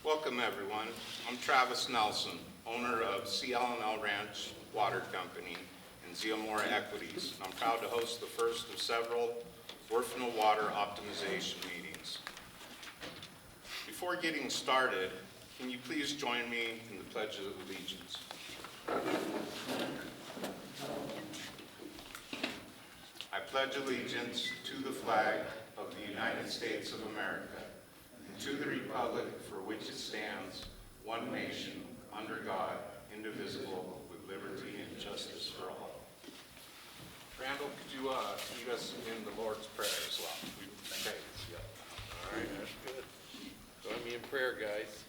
Welcome everyone. I'm Travis Nelson, owner of CL&L Ranch Water Company and Zeomora Equities. I'm proud to host the first of several Huerfano water optimization meetings. Before getting started, can you please join me in the Pledge of Allegiance? I pledge allegiance to the flag of the United States of America, and to the republic for which it stands, one nation, under God, indivisible, with liberty and justice for all. Randall, could you lead us in the Lord's Prayer as well? Okay. Yep. All right, that's good. Join me in prayer, guys.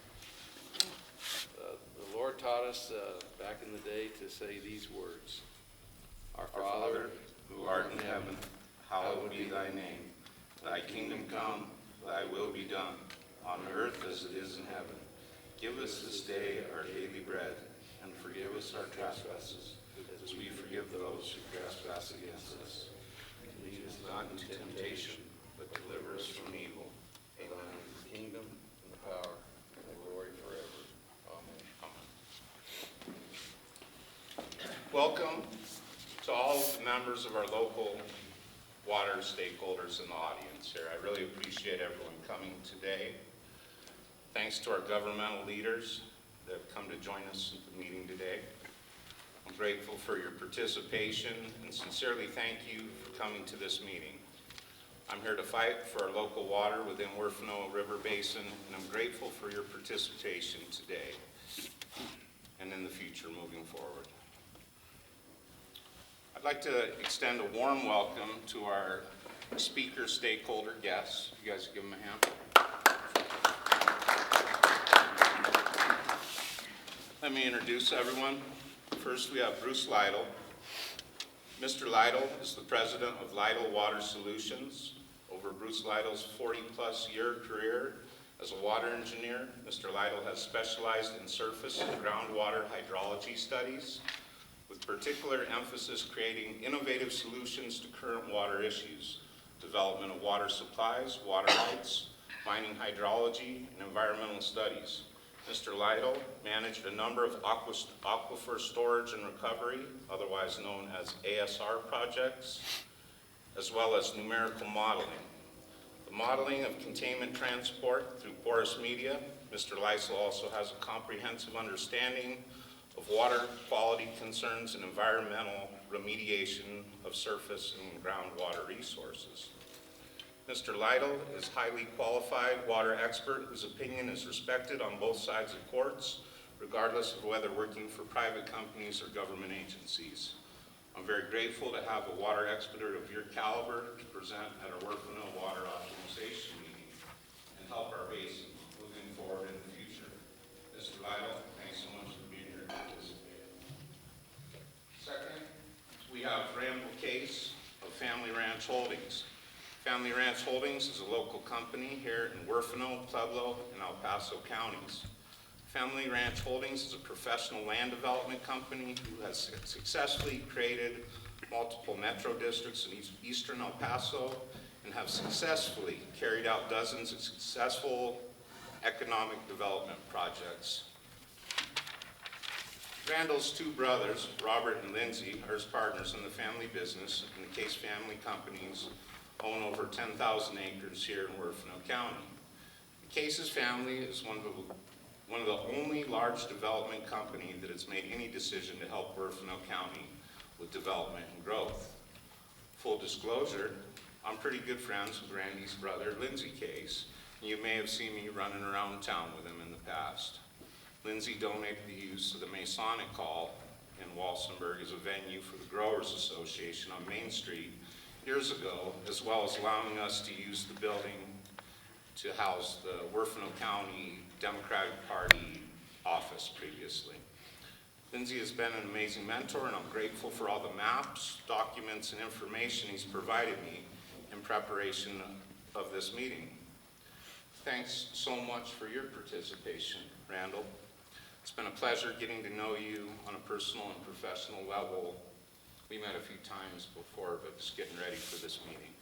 The Lord taught us back in the day to say these words. Our Father, who art in heaven, hallowed be thy name. Thy kingdom come, thy will be done, on earth as it is in heaven. Give us this day our daily bread, and forgive us our trespasses, as we forgive those who trespass against us. Lead us not into temptation, but deliver us from evil. Amen. The kingdom and the power and the glory forever. Amen. Welcome to all of the members of our local water stakeholders in the audience here. I really appreciate everyone coming today. Thanks to our governmental leaders that have come to join us at the meeting today. I'm grateful for your participation and sincerely thank you for coming to this meeting. I'm here to fight for our local water within Huerfano River Basin, and I'm grateful for your participation today and in the future moving forward. I'd like to extend a warm welcome to our speaker stakeholder guests. You guys give them a hand. Let me introduce everyone. First, we have Bruce Lytle. Mr. Lytle is the president of Lytle Water Solutions. Over Bruce Lytle's 40-plus year career as a water engineer, Mr. Lytle has specialized in surface and groundwater hydrology studies, with particular emphasis creating innovative solutions to current water issues, development of water supplies, water rights, mining hydrology, and environmental studies. Mr. Lytle managed a number of aquifer storage and recovery, otherwise known as ASR projects, as well as numerical modeling. The modeling of containment transport through porous media. Mr. Lytle also has a comprehensive understanding of water quality concerns and environmental remediation of surface and groundwater resources. Mr. Lytle is a highly qualified water expert whose opinion is respected on both sides of courts, regardless of whether working for private companies or government agencies. I'm very grateful to have a water expert of your caliber to present at our Huerfano Water Optimization meeting and help our basin moving forward in the future. Mr. Lytle, thanks so much for being here to participate. Second, we have Randall Case of Family Ranch Holdings. Family Ranch Holdings is a local company here in Huerfano, Pueblo, and El Paso counties. Family Ranch Holdings is a professional land development company who has successfully created multiple metro districts in eastern El Paso and have successfully carried out dozens of successful economic development projects. Randall's two brothers, Robert and Lindsay, are his partners in the family business, and the Case family companies own over 10,000 acres here in Huerfano County. The Case's family is one of the only large development company that has made any decision to help Huerfano County with development and growth. Full disclosure, I'm pretty good friends with Randy's brother, Lindsay Case, and you may have seen me running around town with him in the past. Lindsay donated the use of the Masonic Hall in Walsenburg as a venue for the Growers Association on Main Street years ago, as well as allowing us to use the building to house the Huerfano County Democratic Party office previously. Lindsay has been an amazing mentor, and I'm grateful for all the maps, documents, and information he's provided me in preparation of this meeting. Thanks so much for your participation, Randall. It's been a pleasure getting to know you on a personal and professional level. We met a few times before, but just getting ready for this meeting.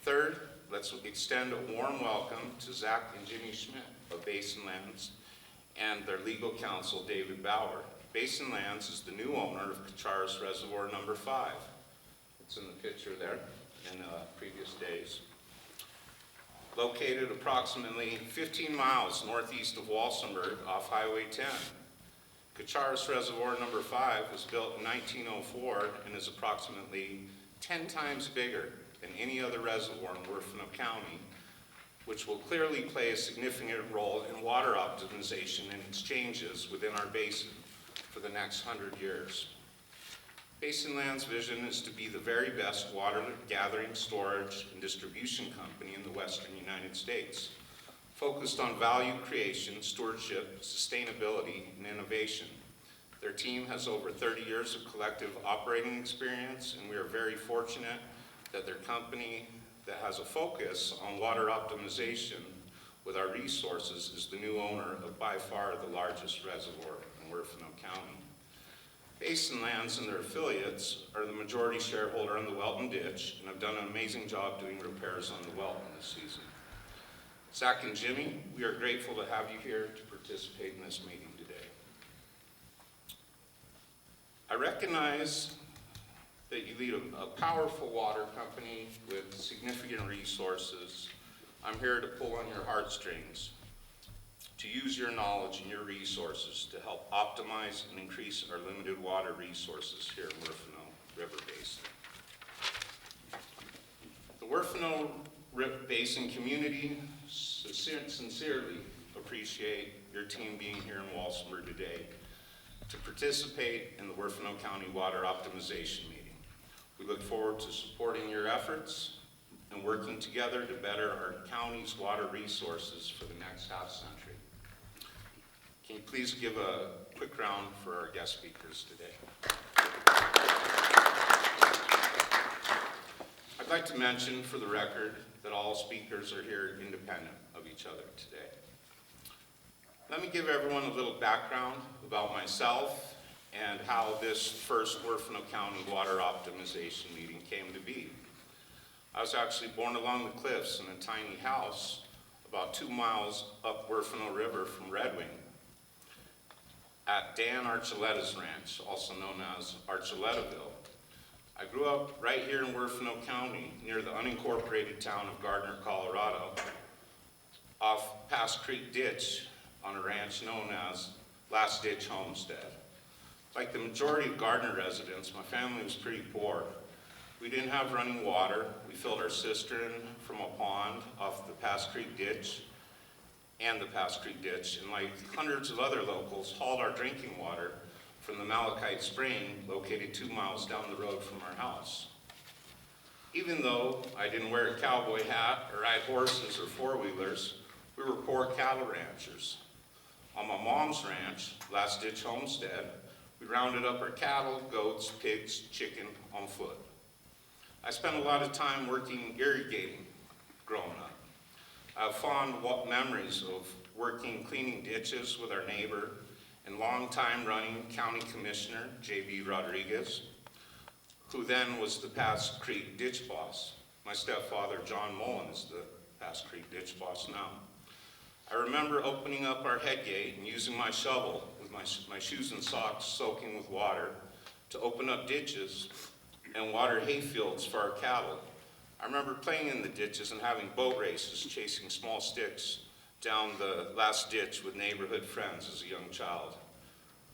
Third, let's extend a warm welcome to Zach and Jimmy Schmidt of Basin Lands and their legal counsel, David Bauer. Basin Lands is the new owner of Kacharis Reservoir number 5. It's in the picture there in previous days. Located approximately 15 miles northeast of Walsenburg off Highway 10. Kacharis Reservoir number 5 was built in 1904 and is approximately 10 times bigger than any other reservoir in Huerfano County, which will clearly play a significant role in water optimization and exchanges within our basin for the next 100 years. Basin Land's vision is to be the very best water gathering, storage, and distribution company in the western United States, focused on value creation, stewardship, sustainability, and innovation. Their team has over 30 years of collective operating experience, and we are very fortunate that their company that has a focus on water optimization with our resources is the new owner of by far the largest reservoir in Huerfano County. Basin Lands and their affiliates are the majority shareholder in the Welton Ditch and have done an amazing job doing repairs on the Welton this season. Zach and Jimmy, we are grateful to have you here to participate in this meeting today. I recognize that you lead a powerful water company with significant resources. I'm here to pull on your heartstrings, to use your knowledge and your resources to help optimize and increase our limited water resources here in Huerfano River Basin. The Huerfano River Basin community sincerely appreciate your team being here in Walsenburg today to participate in the Huerfano County Water Optimization Meeting. We look forward to supporting your efforts and working together to better our county's water resources for the next half century. Can you please give a quick round for our guest speakers today? I'd like to mention for the record that all speakers are here independent of each other today. Let me give everyone a little background about myself and how this first Huerfano County Water Optimization Meeting came to be. I was actually born along the cliffs in a tiny house about 2 miles up Huerfano River from Red Wing at Dan Archuleta's ranch, also known as Archuletaville. I grew up right here in Huerfano County near the unincorporated town of Gardner, Colorado, off Pass Creek Ditch on a ranch known as Last Ditch Homestead. Like the majority of Gardner residents, my family was pretty poor. We didn't have running water. We filled our cistern from a pond off the Pass Creek Ditch and the Pass Creek Ditch, and like hundreds of other locals, hauled our drinking water from the Malachite Spring located 2 miles down the road from our house. Even though I didn't wear a cowboy hat or ride horses or four-wheelers, we were poor cattle ranchers. On my mom's ranch, Last Ditch Homestead, we rounded up our cattle, goats, pigs, chicken on foot. I spent a lot of time working irrigating growing up. I have fond memories of working cleaning ditches with our neighbor and longtime running county commissioner, J.B. Rodriguez, who then was the Pass Creek ditch boss. My stepfather, John Mullen, is the Pass Creek ditch boss now. I remember opening up our head gate and using my shovel with my shoes and socks soaking with water to open up ditches and water hay fields for our cattle. I remember playing in the ditches and having boat races chasing small sticks down the last ditch with neighborhood friends as a young child.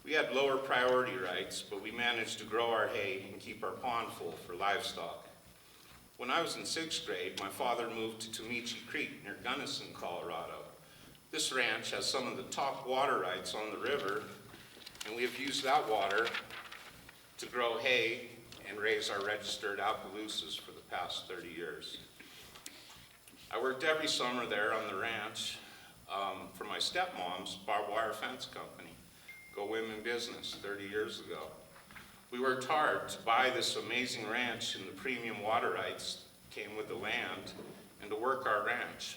We had lower priority rights, but we managed to grow our hay and keep our pond full for livestock. When I was in 6th grade, my father moved to Tomichi Creek near Gunnison, Colorado. This ranch has some of the top water rights on the river, and we have used that water to grow hay and raise our registered Appaloosas for the past 30 years. I worked every summer there on the ranch for my stepmom's barbed wire fence company, Go Women Business, 30 years ago. We worked hard to buy this amazing ranch, and the premium water rights came with the land and to work our ranch.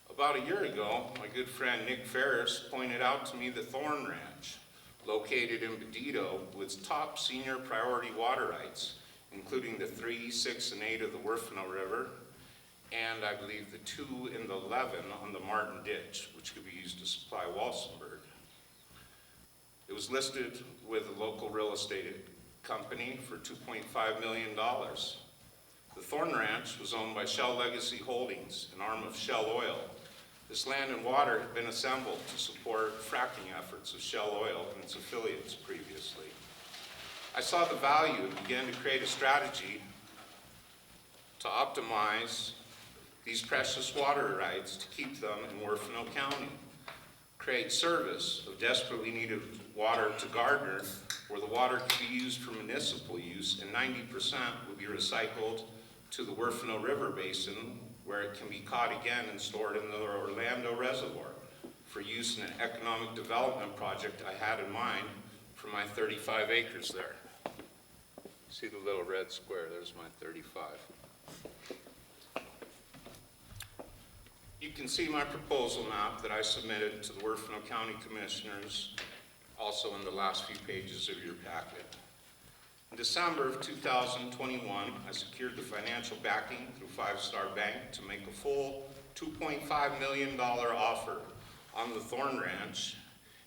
About a year ago, my good friend Nick Ferris pointed out to me the Thorn Ranch, located in Bedito, with top senior priority water rights, including the 3, 6, and 8 of the Huerfano River, and I believe the 2 and the 11 on the Martin Ditch, which could be used to supply Walsenburg. It was listed with a local real estate company for $2.5 million. The Thorn Ranch was owned by Shell Legacy Holdings, an arm of Shell Oil. This land and water had been assembled to support fracking efforts of Shell Oil and its affiliates previously. I saw the value and began to create a strategy to optimize these precious water rights to keep them in Huerfano County, create service of desperately needed water to Gardner, where the water could be used for municipal use, and 90% would be recycled to the Huerfano River Basin, where it can be caught again and stored in the Orlando Reservoir for use in an economic development project I had in mind for my 35 acres there. See the little red square, there's my 35. You can see my proposal map that I submitted to the Huerfano County Commissioners, also in the last few pages of your packet. In December of 2021, I secured the financial backing through Five Star Bank to make a full $2.5 million offer on the Thorn Ranch,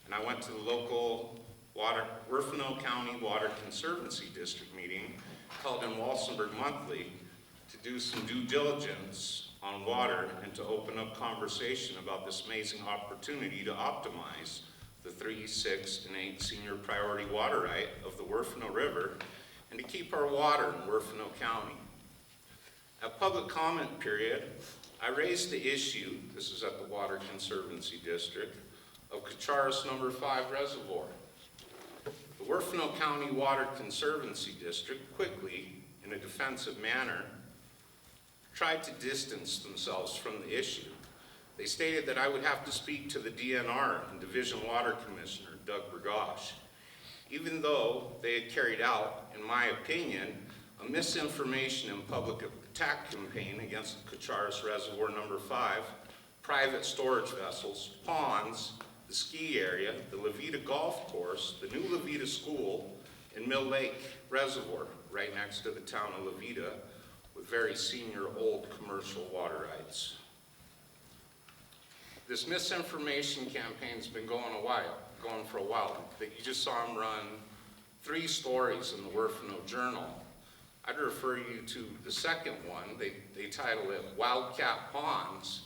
and I went to the local Huerfano County Water Conservancy District meeting held in Walsenburg monthly to do some due diligence on water and to open up conversation about this amazing opportunity to optimize the 3, 6, and 8 senior priority water right of the Huerfano River and to keep our water in Huerfano County. At public comment period, I raised the issue, this is at the Water Conservancy District, of Kacharis number 5 Reservoir. The Huerfano County Water Conservancy District quickly, in a defensive manner, tried to distance themselves from the issue. They stated that I would have to speak to the DNR and Division Water Commissioner, Doug Bergosh, even though they had carried out, in my opinion, a misinformation and public attack campaign against the Kacharis Reservoir number 5, private storage vessels, ponds, the ski area, the Levita Golf Course, the new Levita School, and Mill Lake Reservoir, right next to the town of Levita, with very senior old commercial water rights. This misinformation campaign's been going for a while. You just saw them run 3 stories in the Huerfano Journal. I'd refer you to the second one. They title it Wildcat Ponds.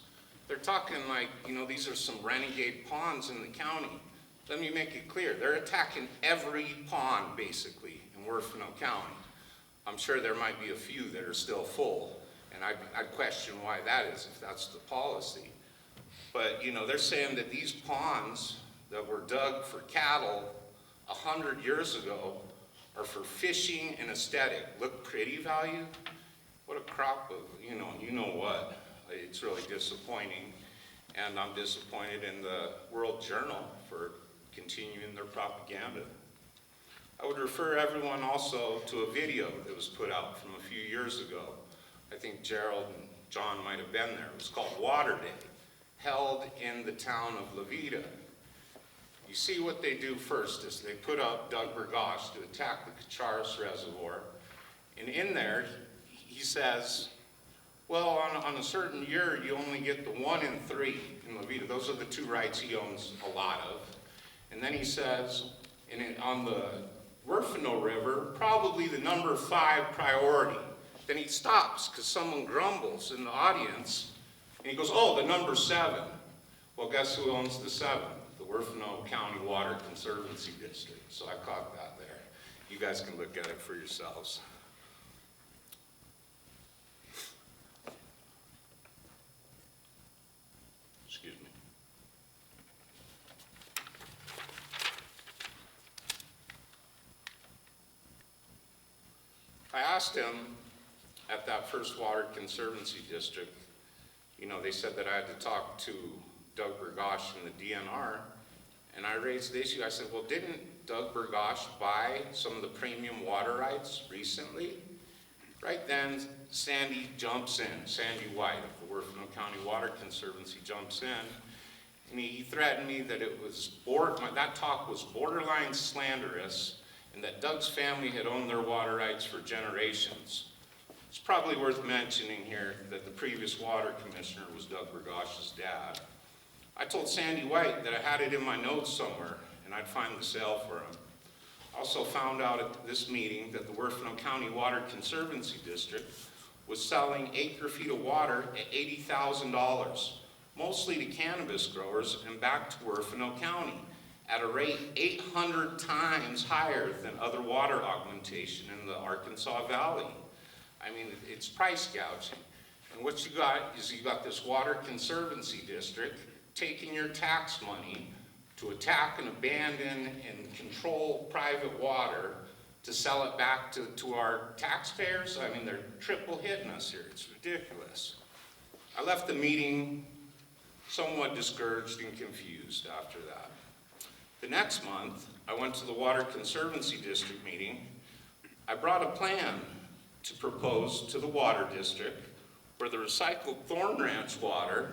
They're talking like, these are some renegade ponds in the county. Let me make it clear. They're attacking every pond, basically, in Huerfano County. I'm sure there might be a few that are still full, and I'd question why that is, if that's the policy. But, they're saying that these ponds that were dug for cattle 100 years ago are for fishing and aesthetic, look pretty value. What a crop of, you know what. It's really disappointing, and I'm disappointed in the World Journal for continuing their propaganda. I would refer everyone also to a video that was put out from a few years ago. I think Gerald and John might have been there. It was called Water Day, held in the town of Levita. You see what they do first is they put up Doug Bergosh to attack the Kacharis Reservoir. And in there, he says, well, on a certain year, you only get the 1 in 3 in Levita. Those are the 2 rights he owns a lot of. And then he says, on the Huerfano River, probably the number 5 priority. Then he stops because someone grumbles in the audience, and he goes, oh, the number 7. Well, guess who owns the 7? The Huerfano County Water Conservancy District. So I caught that there. You guys can look at it for yourselves. Excuse me. I asked him at that first Water Conservancy District, they said that I had to talk to Doug Bergosh and the DNR, and I raised the issue. I said, well, didn't Doug Bergosh buy some of the premium water rights recently? Right then, Sandy jumps in, Sandy White of the Huerfano County Water Conservancy jumps in, and he threatened me that that talk was borderline slanderous, and that Doug's family had owned their water rights for generations. It's probably worth mentioning here that the previous water commissioner was Doug Bergosh's dad. I told Sandy White that I had it in my notes somewhere and I'd find the sale for him. Also found out at this meeting that the Huerfano County Water Conservancy District was selling acre-feet of water at $80,000, mostly to cannabis growers and back to Huerfano County at a rate 800 times higher than other water augmentation in the Arkansas Valley. I mean, it's price gouging. And what you got is you got this Water Conservancy District taking your tax money to attack and abandon and control private water to sell it back to our taxpayers. I mean, they're triple hitting us here. It's ridiculous. I left the meeting somewhat discouraged and confused after that. The next month, I went to the Water Conservancy District meeting. I brought a plan to propose to the Water District where the recycled Thorn Ranch water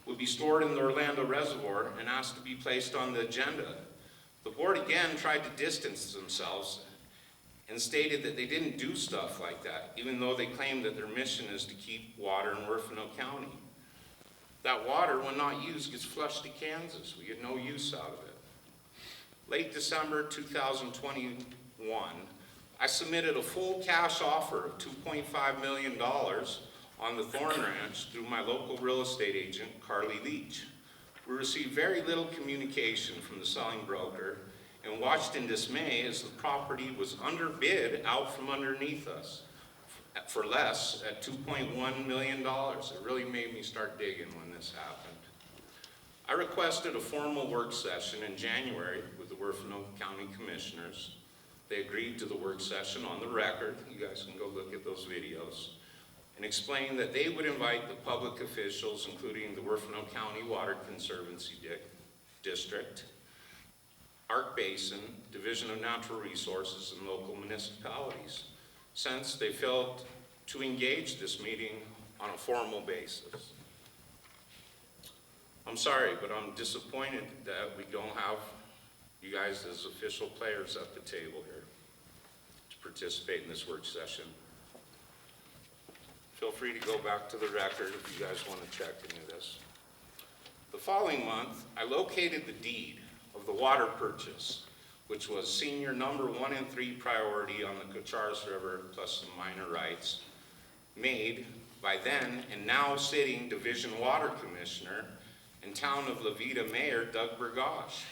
would be stored in the Orlando Reservoir and asked to be placed on the agenda. The board again tried to distance themselves and stated that they didn't do stuff like that, even though they claimed that their mission is to keep water in Huerfano County. That water, when not used, gets flushed to Kansas. We get no use out of it. Late December 2021, I submitted a full cash offer of $2.5 million on the Thorn Ranch through my local real estate agent, Carly Leach. We received very little communication from the selling broker and watched in dismay as the property was underbid out from underneath us for less at $2.1 million. It really made me start digging when this happened. I requested a formal work session in January with the Huerfano County Commissioners. They agreed to the work session on the record. You guys can go look at those videos. And explained that they would invite the public officials, including the Huerfano County Water Conservancy District, Arc Basin, Division of Natural Resources, and local municipalities, since they failed to engage this meeting on a formal basis. I'm sorry, but I'm disappointed that we don't have you guys as official players at the table here to participate in this work session. Feel free to go back to the record if you guys want to check into this. The following month, I located the deed of the water purchase, which was senior number 1 and 3 priority on the Kacharis River plus some minor rights, made by then and now sitting Division Water Commissioner and Town of La Vita Mayor Doug Bergosh.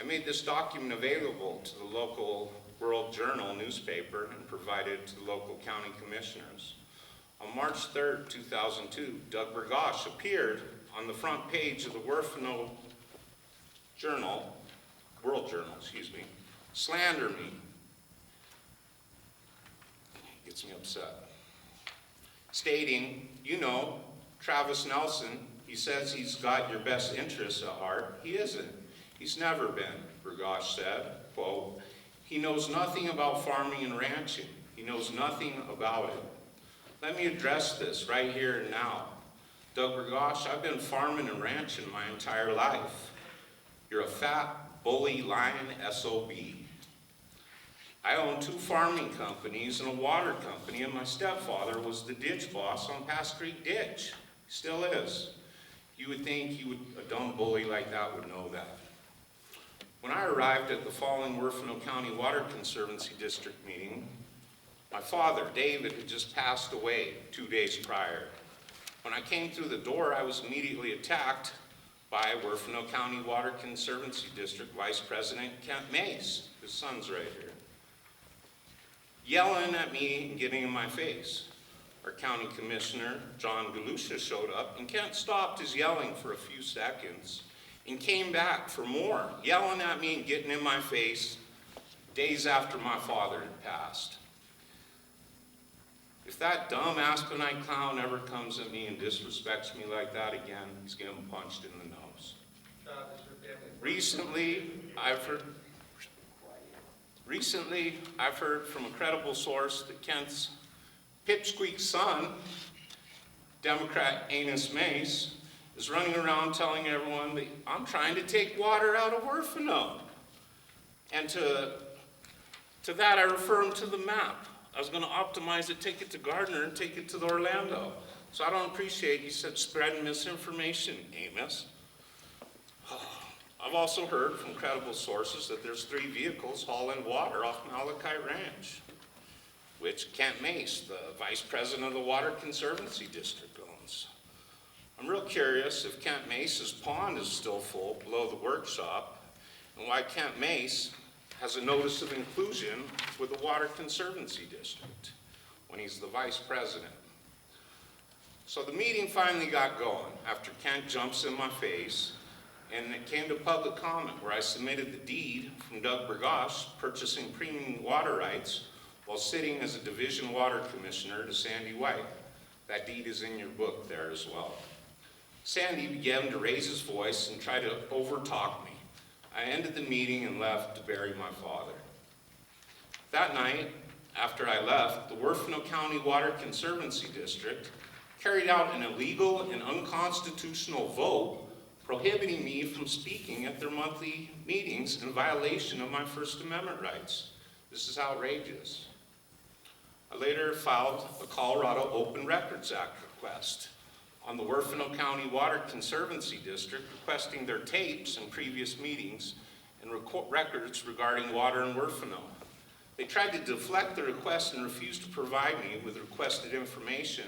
I made this document available to the local World Journal newspaper and provided it to the local county commissioners. On March 3rd, 2002, Doug Bergosh appeared on the front page of the Huerfano Journal, World Journal, slander me. Gets me upset. Stating, you know, Travis Nelson, he says he's got your best interests at heart. He isn't. He's never been, Bergosh said, quote, he knows nothing about farming and ranching. He knows nothing about it. Let me address this right here and now. Doug Bergosh, I've been farming and ranching my entire life. You're a fat, bully, lying SOB. I own 2 farming companies and a water company, and my stepfather was the ditch boss on Pass Creek Ditch. He still is. You would think a dumb bully like that would know that. When I arrived at the following Huerfano County Water Conservancy District meeting, my father, David, had just passed away 2 days prior. When I came through the door, I was immediately attacked by Huerfano County Water Conservancy District Vice President Kent Mace, his son's right here, yelling at me and getting in my face. Our county commissioner, John Galusha, showed up, and Kent stopped his yelling for a few seconds and came back for more, yelling at me and getting in my face days after my father had passed. If that dumb Aspenite clown ever comes at me and disrespects me like that again, he's getting punched in the nose. Recently, I've heard from a credible source that Kent's pipsqueak son, Democrat Anus Mace, is running around telling everyone that I'm trying to take water out of Huerfano. And to that I refer him to the map I was gonna optimize it, take it to Gardner, and take it to the Orlando. So I don't appreciate you said spreading misinformation, Amos. I've also heard from credible sources that there's 3 vehicles hauling water off Malachi Ranch, which Kent Mace, the vice president of the Water Conservancy District, owns. I'm real curious if Kent Mace's pond is still full below the workshop, and why Kent Mace has a notice of inclusion with the Water Conservancy District when he's the vice president. So the meeting finally got going after Kent jumps in my face, and it came to public comment where I submitted the deed from Doug Burgosh purchasing premium water rights while sitting as a division water commissioner to Sandy White. That deed is in your book there as well. Sandy began to raise his voice and try to overtalk me. I ended the meeting and left to bury my father. That night, after I left, the Huerfano County Water Conservancy District carried out an illegal and unconstitutional vote prohibiting me from speaking at their monthly meetings in violation of my First Amendment rights. This is outrageous. I later filed a Colorado Open Records Act request on the Huerfano County Water Conservancy District requesting their tapes and previous meetings and records regarding water in Huerfano. They tried to deflect the request and refused to provide me with requested information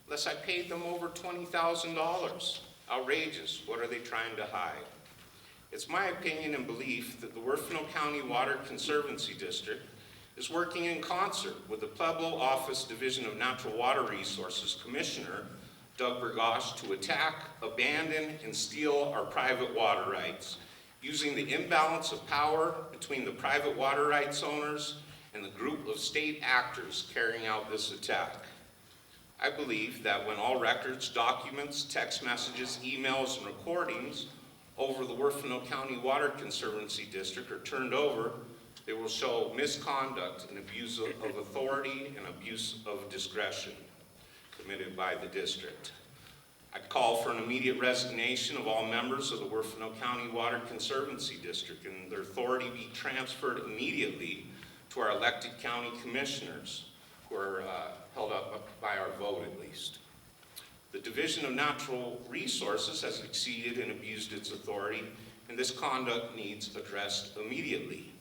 unless I paid them over $20,000. Outrageous. What are they trying to hide? It's my opinion and belief that the Huerfano County Water Conservancy District is working in concert with the Pueblo Office Division of Natural Water Resources Commissioner Doug Burgosh to attack, abandon, and steal our private water rights, using the imbalance of power between the private water rights owners and the group of state actors carrying out this attack. I believe that when all records, documents, text messages, emails, and recordings over the Huerfano County Water Conservancy District are turned over, they will show misconduct and abuse of authority and abuse of discretion committed by the district. I call for an immediate resignation of all members of the Huerfano County Water Conservancy District and their authority be transferred immediately to our elected county commissioners who are held up by our vote at least. The Division of Natural Resources has exceeded and abused its authority, and this conduct needs addressed immediately.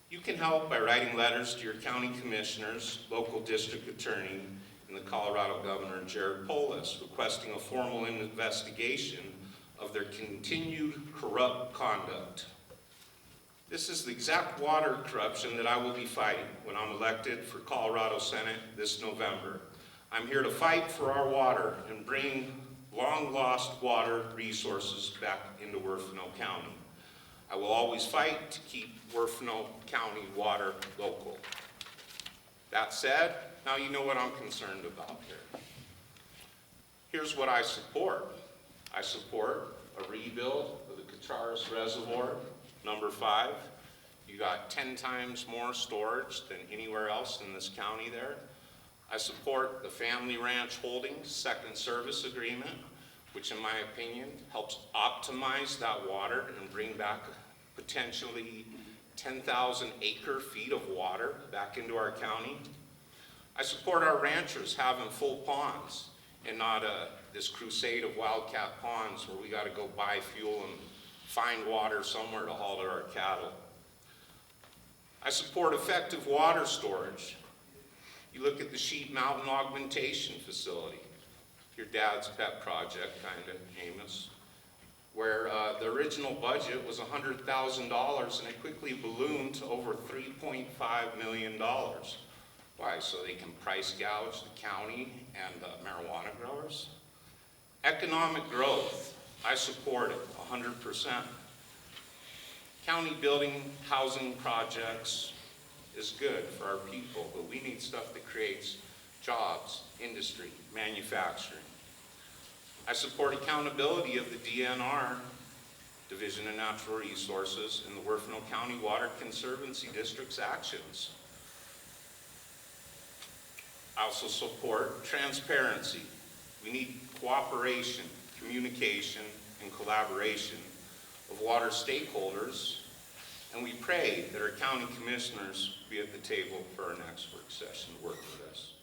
You can help by writing letters to your county commissioners, local district attorney, and the Colorado Governor, Jared Polis, requesting a formal investigation of their continued corrupt conduct. This is the exact water corruption that I will be fighting when I'm elected for Colorado Senate this November. I'm here to fight for our water and bring long-lost water resources back into Huerfano County. I will always fight to keep Huerfano County water local. That said, now you know what I'm concerned about here. Here's what I support. I support a rebuild of the Kacharis Reservoir, number 5. You got 10 times more storage than anywhere else in this county there. I support the Family Ranch Holdings second service agreement, which in my opinion helps optimize that water and bring back potentially 10,000 acre-feet of water back into our county. I support our ranchers having full ponds and not this crusade of wildcat ponds where we got to go buy fuel and find water somewhere to haul to our cattle. I support effective water storage. You look at the Sheep Mountain Augmentation Facility, your dad's pet project, kind of, Amos, where the original budget was $100,000 and it quickly ballooned to over $3.5 million. Why? So they can price gouge the county and marijuana growers? Economic growth, I support it 100%. County building housing projects is good for our people, but we need stuff that creates jobs, industry, manufacturing. I support accountability of the DNR, Division of Natural Resources, and the Huerfano County Water Conservancy District's actions. I also support transparency. We need cooperation, communication, and collaboration of water stakeholders And we pray that our county commissioners be at the table for our next work session to work with us.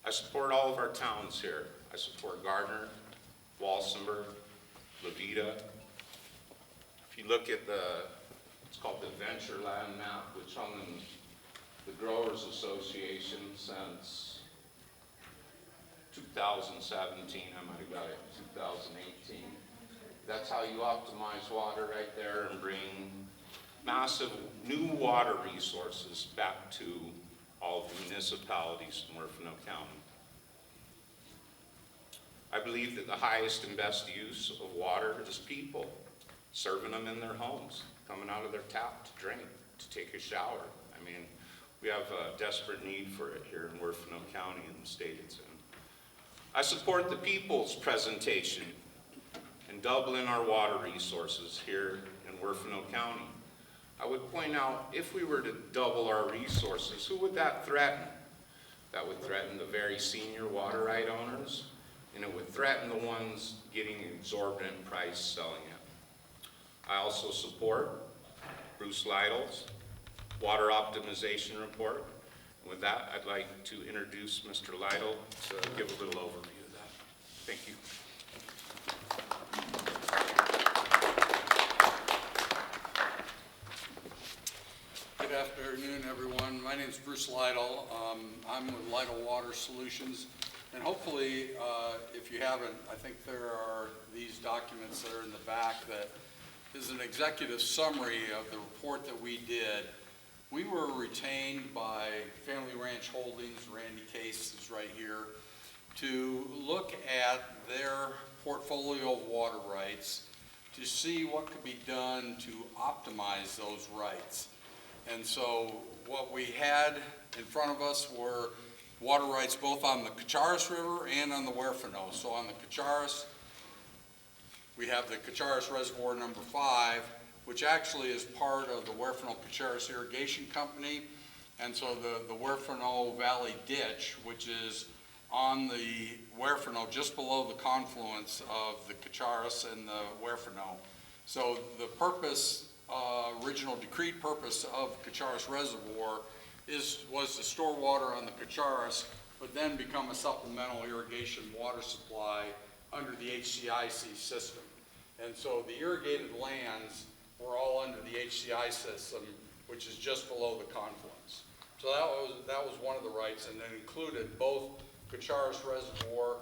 I support all of our towns here. I support Gardner, Walsenburg, Levita. If you look at it's called the Venture Land Map, which hung in the Growers Association since 2017, I might have got it in 2018. That's how you optimize water right there and bring massive new water resources back to all of the municipalities in Huerfano County. I believe that the highest and best use of water is people, serving them in their homes, coming out of their tap to drink, to take a shower. I mean, we have a desperate need for it here in Huerfano County and the state it's in. I support the people's presentation and doubling our water resources here in Huerfano County. I would point out, if we were to double our resources, who would that threaten? That would threaten the very senior water right owners, and it would threaten the ones getting an exorbitant price selling it. I also support Bruce Lytle's water optimization report. And with that, I'd like to introduce Mr. Lytle to give a little overview of that. Thank you. Good afternoon, everyone. My name is Bruce Lytle. I'm with Lytle Water Solutions. And hopefully, if you haven't, I think there are these documents that are in the back that is an executive summary of the report that we did. We were retained by Family Ranch Holdings, Randy Case is right here, to look at their portfolio of water rights to see what could be done to optimize those rights. And so what we had in front of us were water rights both on the Kacharis River and on the Huerfano. So on the Kacharis, we have the Kacharis Reservoir number 5, which actually is part of the Huerfano Kacharis Irrigation Company. And so the Huerfano Valley Ditch, which is on the Huerfano, just below the confluence of the Kacharis and the Huerfano. So the purpose, original decreed purpose of Kacharis Reservoir was to store water on the Kacharis, but then become a supplemental irrigation water supply under the HCIC system. And so the irrigated lands were all under the HCI system, which is just below the confluence. So that was one of the rights, and it included both Kacharis Reservoir,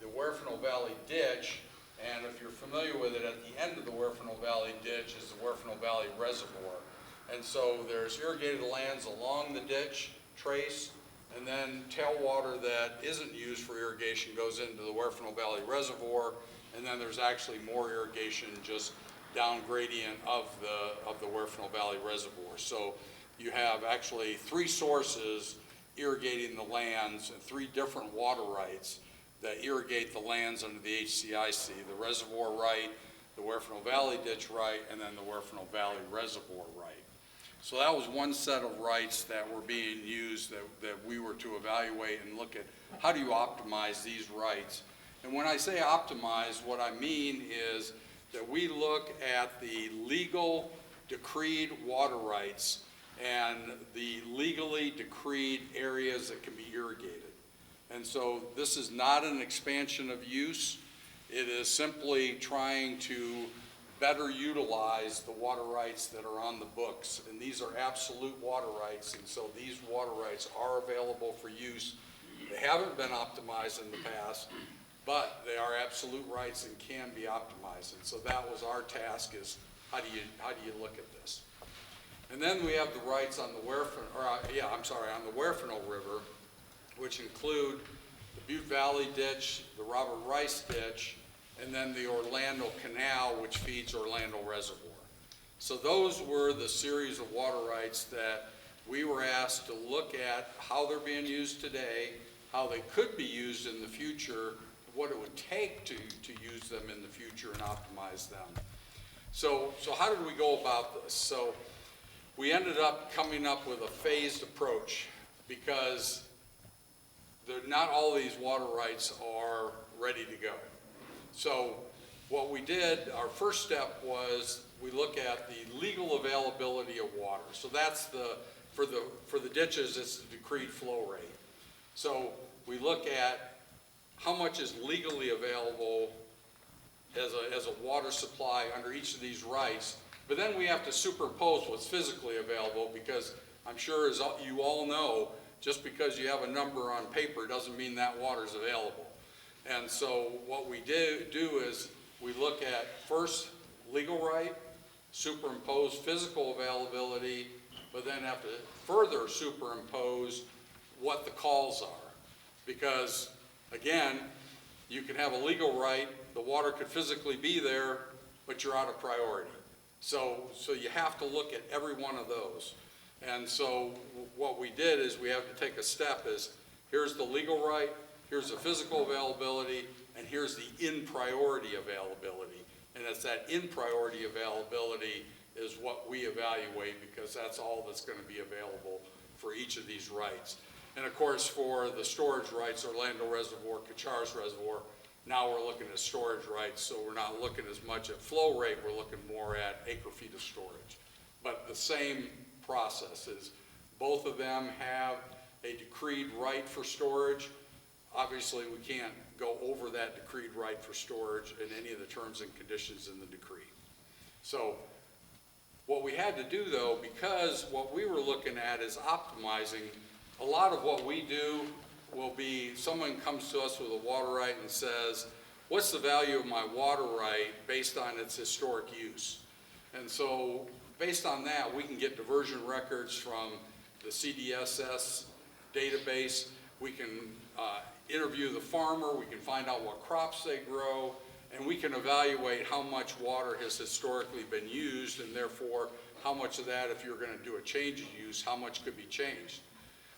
the Huerfano Valley Ditch, and if you're familiar with it, at the end of the Huerfano Valley Ditch is the Huerfano Valley Reservoir. And so there's irrigated lands along the ditch trace, and then tailwater that isn't used for irrigation goes into the Huerfano Valley Reservoir, and then there's actually more irrigation just down gradient of the Huerfano Valley Reservoir. So you have actually 3 sources irrigating the lands and 3 different water rights that irrigate the lands under the HCIC, the reservoir right, the Huerfano Valley Ditch right, and then the Huerfano Valley Reservoir right. So that was one set of rights that were being used that we were to evaluate and look at how do you optimize these rights. And when I say optimize, what I mean is that we look at the legal decreed water rights and the legally decreed areas that can be irrigated. And so this is not an expansion of use. It is simply trying to better utilize the water rights that are on the books. And these are absolute water rights, and so these water rights are available for use. They haven't been optimized in the past, but they are absolute rights and can be optimized. And so that was our task, is how do you look at this? And then we have the rights on the on the Huerfano River, which include the Butte Valley Ditch, the Robert Rice Ditch, and then the Orlando Canal, which feeds Orlando Reservoir. So those were the series of water rights that we were asked to look at how they're being used today, how they could be used in the future, what it would take to use them in the future and optimize them. So how did we go about this? So we ended up coming up with a phased approach, because not all these water rights are ready to go. So what we did, our first step was we look at the legal availability of water. So that's for the ditches, it's the decreed flow rate. So we look at how much is legally available as a water supply under each of these rights, but then we have to superimpose what's physically available, because I'm sure, as you all know, just because you have a number on paper doesn't mean that water's available. And so what we do is we look at first legal right, superimpose physical availability, but then have to further superimpose what the calls are. Because again, you can have a legal right, the water could physically be there, but you're out of priority. So you have to look at every one of those. And so what we did is we have to take a step is, here's the legal right, here's the physical availability, and here's the in priority availability. And it's that in priority availability is what we evaluate, because that's all that's going to be available for each of these rights. And of course, for the storage rights, Orlando Reservoir, Kacharis Reservoir, now we're looking at storage rights, so we're not looking as much at flow rate, we're looking more at acre feet of storage. But the same process is, both of them have a decreed right for storage. Obviously, we can't go over that decreed right for storage in any of the terms and conditions in the decree. So what we had to do, though, because what we were looking at is optimizing, a lot of what we do will be, someone comes to us with a water right and says, what's the value of my water right based on its historic use? And so based on that, we can get diversion records from the CDSS database. We can interview the farmer, we can find out what crops they grow, and we can evaluate how much water has historically been used, and therefore how much of that, if you're going to do a change of use, how much could be changed.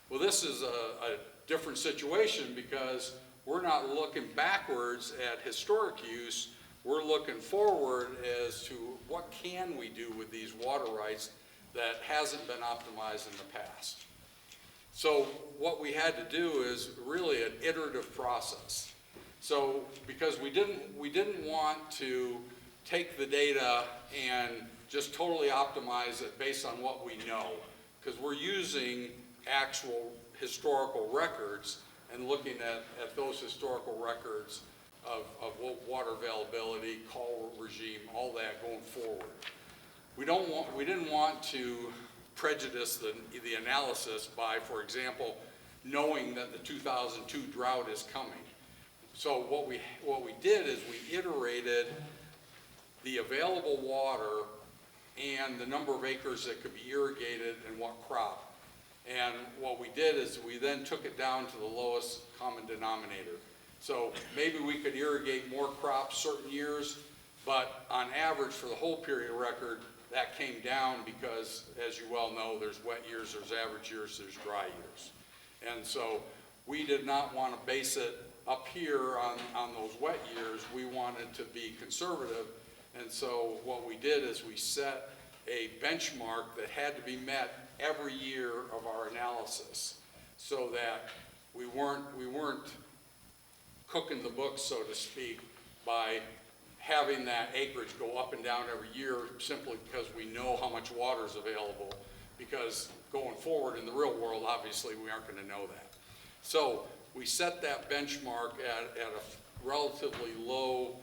Well, this is a different situation, because we're not looking backwards at historic use, we're looking forward as to what can we do with these water rights that hasn't been optimized in the past. So what we had to do is really an iterative process. So because we didn't want to take the data and just totally optimize it based on what we know, because we're using actual historical records and looking at those historical records of water availability, call regime, all that going forward. We didn't want to prejudice the analysis by, for example, knowing that the 2002 drought is coming. So what we did is we iterated the available water and the number of acres that could be irrigated and what crop. And what we did is we then took it down to the lowest common denominator. So maybe we could irrigate more crops certain years, but on average for the whole period of record, that came down because, as you well know, there's wet years, there's average years, there's dry years. And so we did not want to base it up here on those wet years. We wanted to be conservative. And so what we did is we set a benchmark that had to be met every year of our analysis, so that we weren't cooking the books, so to speak, by having that acreage go up and down every year simply because we know how much water is available, because going forward in the real world, obviously, we aren't going to know that. So we set that benchmark at a relatively low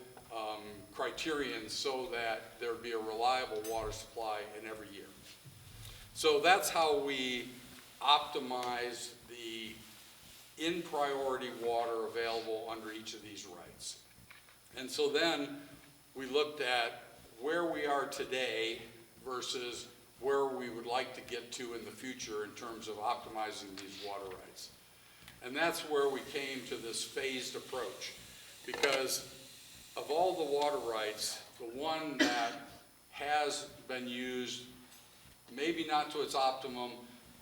criterion so that there would be a reliable water supply in every year. So that's how we optimize the in priority water available under each of these rights. And so then we looked at where we are today versus where we would like to get to in the future in terms of optimizing these water rights. And that's where we came to this phased approach, because of all the water rights, the one that has been used, maybe not to its optimum,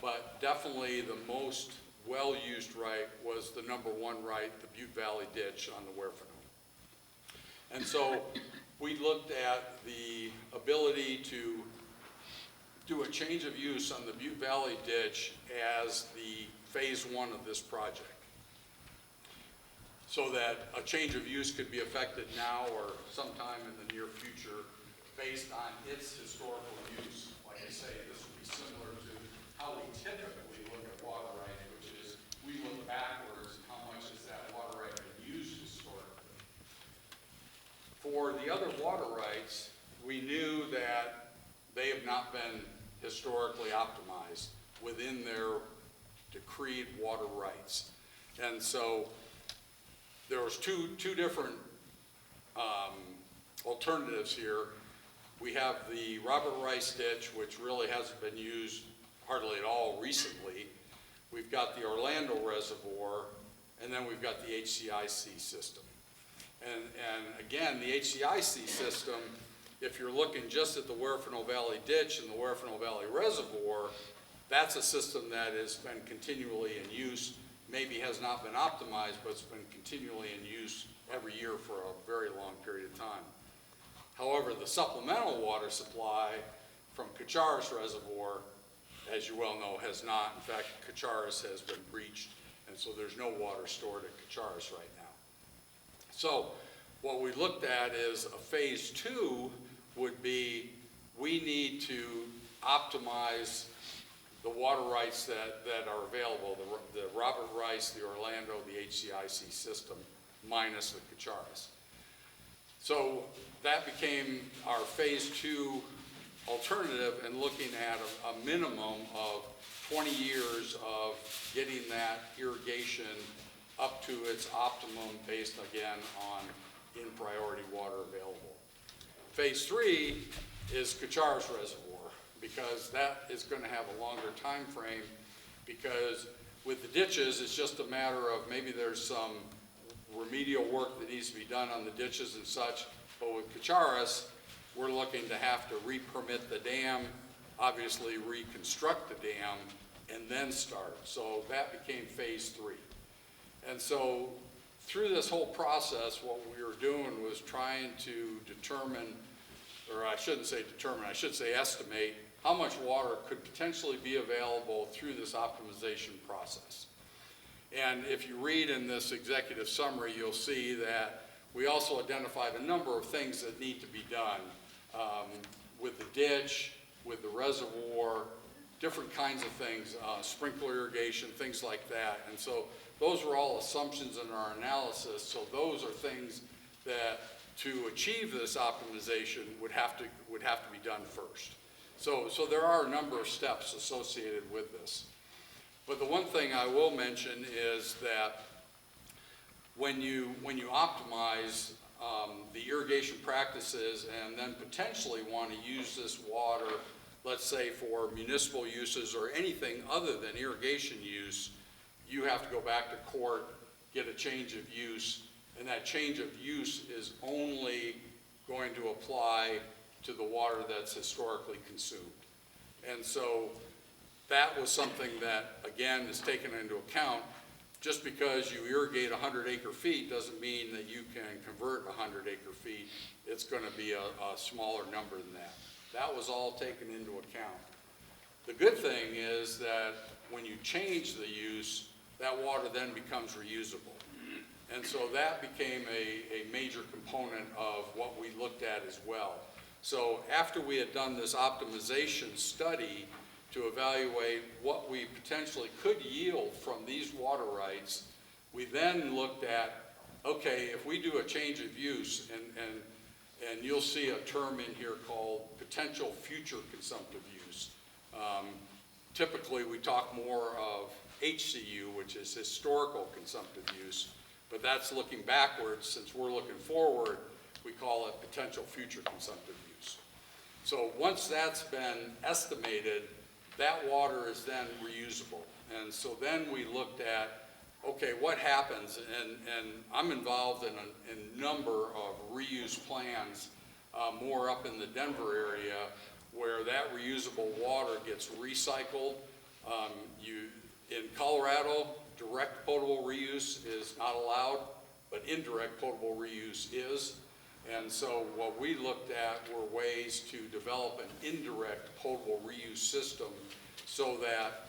but definitely the most well-used right, was the number one right, the Butte Valley Ditch on the Huerfano. And so we looked at the ability to do a change of use on the Butte Valley Ditch as the phase one of this project, so that a change of use could be effected now or sometime in the near future, based on its historical use. Like I say, this would be similar to how we typically look at water rights, which is we look backwards, how much has that water right been used historically. For the other water rights, we knew that they have not been historically optimized within their decreed water rights. And so there was two different alternatives here. We have the Robert Rice ditch, which really hasn't been used hardly at all recently. We've got the Orlando Reservoir, and then we've got the HCIC system. And again, the HCIC system, if you're looking just at the Huerfano Valley ditch and the Huerfano Valley Reservoir, that's a system that has been continually in use, maybe has not been optimized, but it's been continually in use every year for a very long period of time. However, the supplemental water supply from Kacharis Reservoir, as you well know, has not. In fact, Kacharis has been breached, and so there's no water stored at Kacharis right now. So what we looked at is a phase 2 would be, we need to optimize the water rights that are available, the Robert Rice, the Orlando, the HCIC system, minus the Kacharis. So that became our phase 2 alternative, and looking at a minimum of 20 years of getting that irrigation up to its optimum based again on in priority water available. Phase 3 is Kacharis Reservoir, because that is going to have a longer time frame, because with the ditches, it's just a matter of maybe there's some remedial work that needs to be done on the ditches and such, but with Kacharis, we're looking to have to re-permit the dam, obviously reconstruct the dam, and then start. So that became phase 3. And so through this whole process, what we were doing was trying to determine, or I shouldn't say determine, I should say estimate, how much water could potentially be available through this optimization process. And if you read in this executive summary, you'll see that we also identified a number of things that need to be done with the ditch, with the reservoir, different kinds of things, sprinkler irrigation, things like that. And so those were all assumptions in our analysis. So those are things that to achieve this optimization would have to be done first. So there are a number of steps associated with this. But the one thing I will mention is that when you optimize the irrigation practices and then potentially want to use this water, let's say for municipal uses or anything other than irrigation use, you have to go back to court, get a change of use, and that change of use is only going to apply to the water that's historically consumed. And so that was something that, again, is taken into account. Just because you irrigate 100 acre-feet doesn't mean that you can convert 100 acre-feet. It's going to be a smaller number than that. That was all taken into account. The good thing is that when you change the use, that water then becomes reusable. And so that became a major component of what we looked at as well. So after we had done this optimization study to evaluate what we potentially could yield from these water rights, we then looked at, okay, if we do a change of use, and you'll see a term in here called potential future consumptive use. Typically, we talk more of HCU, which is historical consumptive use, but that's looking backwards. Since we're looking forward, we call it potential future consumptive use. So once that's been estimated, that water is then reusable. And so then we looked at, okay, what happens? And I'm involved in a number of reuse plans, more up in the Denver area, where that reusable water gets recycled. In Colorado, direct potable reuse is not allowed, but indirect potable reuse is. And so what we looked at were ways to develop an indirect potable reuse system so that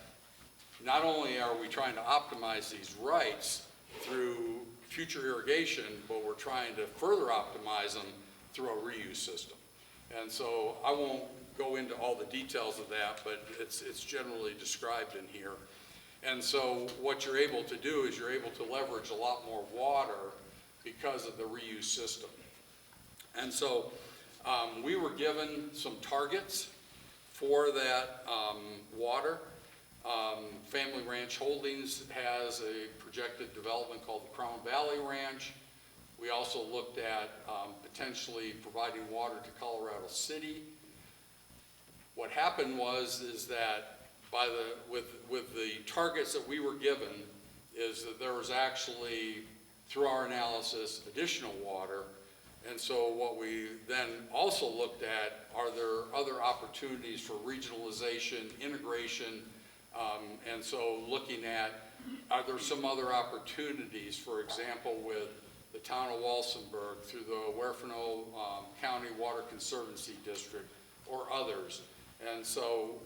not only are we trying to optimize these rights through future irrigation, but we're trying to further optimize them through a reuse system. And so I won't go into all the details of that, but it's generally described in here. And so what you're able to do is you're able to leverage a lot more water because of the reuse system. And so we were given some targets for that water. Family Ranch Holdings has a projected development called the Crown Valley Ranch. We also looked at potentially providing water to Colorado City. What happened is that with the targets that we were given, is that there was actually, through our analysis, additional water. And so what we then also looked at, are there other opportunities for regionalization, integration, and so looking at, are there some other opportunities, for example, with the town of Walsenburg through the Huerfano County Water Conservancy District or others. And so